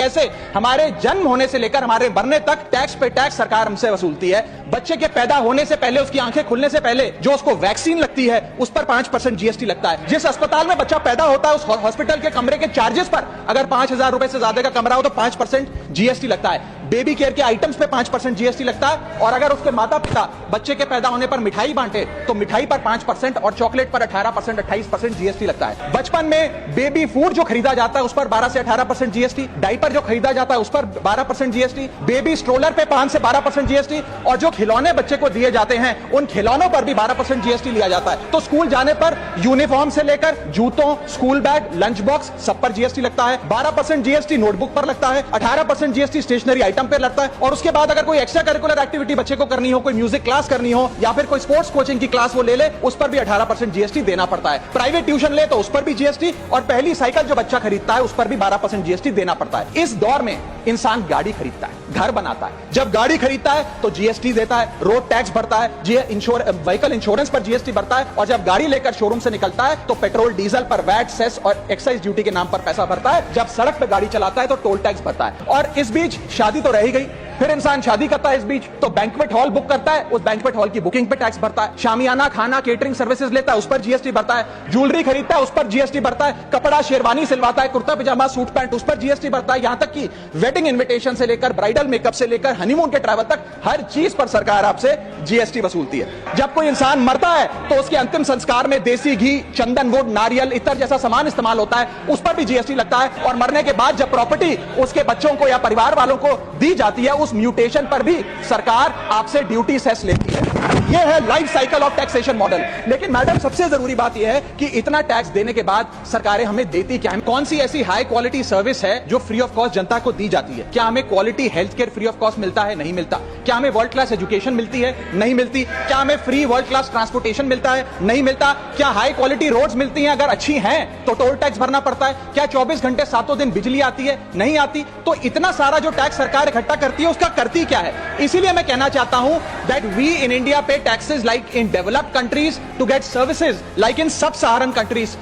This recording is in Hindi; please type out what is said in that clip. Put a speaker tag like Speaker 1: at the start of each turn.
Speaker 1: कैसे हमारे जन्म होने से लेकर हमारे मरने तक टैक्स पे टैक्स सरकार हमसे वसूलती है। बच्चे के पैदा होने से पहले, उसकी आंखें खुलने से पहले जो उसको वैक्सीन लगती है उस पर 5% जीएसटी लगता है। जिस अस्पताल में बच्चा पैदा होता है उस हॉस्पिटल के कमरे के चार्जेस पर अगर 5,000 रुपए से ज्यादा का कमरा हो तो 5% जीएसटी लगता है। बेबी केयर के आइटम्स पे 5% जीएसटी लगता है। और अगर उसके माता पिता बच्चे के पैदा होने पर मिठाई बांटे तो मिठाई पर 5% और चॉकलेट पर 18%, 28% जीएसटी लगता है। बचपन में बेबी फूड जो खरीदा जाता है उस पर 12 से 18% जीएसटी, डायपर जो खरीदा जाता है उस पर 12% जीएसटी, बेबी स्ट्रोलर पे 5 से 12% जीएसटी, और जो खिलौने बच्चे को दिए जाते हैं उन खिलौनों पर भी 12% जीएसटी लिया जाता है। तो स्कूल जाने पर यूनिफॉर्म से लेकर जूतों, स्कूल बैग, लंच बॉक्स सब पर जीएसटी लगता है। 12% जीएसटी नोटबुक पर लगता है, 18% जीएसटी स्टेशनरी आइटम पर लगता है। और उसके बाद अगर कोई एक्स्ट्रा करिकुलर एक्टिविटी बच्चे को करनी हो, कोई म्यूजिक क्लास करनी हो या फिर कोई स्पोर्ट्स कोचिंग की क्लास वो ले ले, उस पर भी 18% जीएसटी देना पड़ता है। प्राइवेट ट्यूशन ले तो उस पर भी जीएसटी, और पहली साइकिल जो बच्चा खरीदता है उस पर भी 12% जीएसटी देना पड़ता है। इस दौर में इंसान गाड़ी खरीदता है, घर बनाता है, जब गाड़ी खरीदता है तो जीएसटी देता है, रोड टैक्स भरता है, व्हीकल इंश्योरेंस पर जीएसटी भरता है, और जब गाड़ी लेकर शोरूम से निकलता है तो पेट्रोल डीजल पर वैट, सेस और एक्साइज ड्यूटी के नाम पर पैसा भरता है। जब सड़क पर गाड़ी चलाता है तो टोल टैक्स भरता है। और इस बीच शादी तो रह ही गई, फिर इंसान शादी करता है, इस बीच तो बैंक्वेट हॉल बुक करता है, उस बैंक्वेट हॉल की बुकिंग पे टैक्स भरता है। शामियाना, खाना, केटरिंग सर्विसेज लेता है, उस पर जीएसटी भरता है। ज्वेलरी खरीदता है, उस पर जीएसटी भरता है। कपड़ा, शेरवानी सिलवाता है, कुर्ता पजामा, सूट पैंट, उस पर जीएसटी भरता है। यहां तक कि वेडिंग इन्विटेशन से लेकर ब्राइडल मेकअप से लेकर हनीमून के ट्रैवल तक हर चीज पर सरकार आपसे जीएसटी वसूलती है। जब कोई इंसान मरता है तो उसके अंतिम संस्कार में देसी घी, चंदन वुड, नारियल, इत्र जैसा सामान इस्तेमाल होता है, उस पर भी जीएसटी लगता है। और मरने के बाद जब प्रॉपर्टी उसके बच्चों को या परिवार वालों को दी जाती है, उस म्यूटेशन पर सरकार आपसे ड्यूटी सेस लेती है। यह है life cycle of taxation model. लेकिन मैडम, सबसे जरूरी बात यह है कि इतना टैक्स देने के बाद सरकारें हमें देती क्या है? कौन सी ऐसी हाई क्वालिटी सर्विस है जो फ्री ऑफ कॉस्ट जनता को दी जाती है? क्या हमें quality health care free of cost मिलता है? नहीं मिलता। क्या हमें वर्ल्ड क्लास एजुकेशन मिलती है? नहीं मिलती। क्या हमें फ्री वर्ल्ड क्लास ट्रांसपोर्टेशन मिलता है? नहीं मिलता। क्या हाई क्वालिटी रोड्स मिलती हैं? अगर अच्छी हैं तो टोल टैक्स भरना पड़ता है। क्या 24 घंटे 7 दिन बिजली आती है? नहीं आती। तो इतना सारा जो टैक्स सरकार इकट्ठा करती है उसका करती क्या है? इसीलिए मैं कहना चाहता हूं that we in India pay taxes like in developed countries to get services like in sub Saharan countries.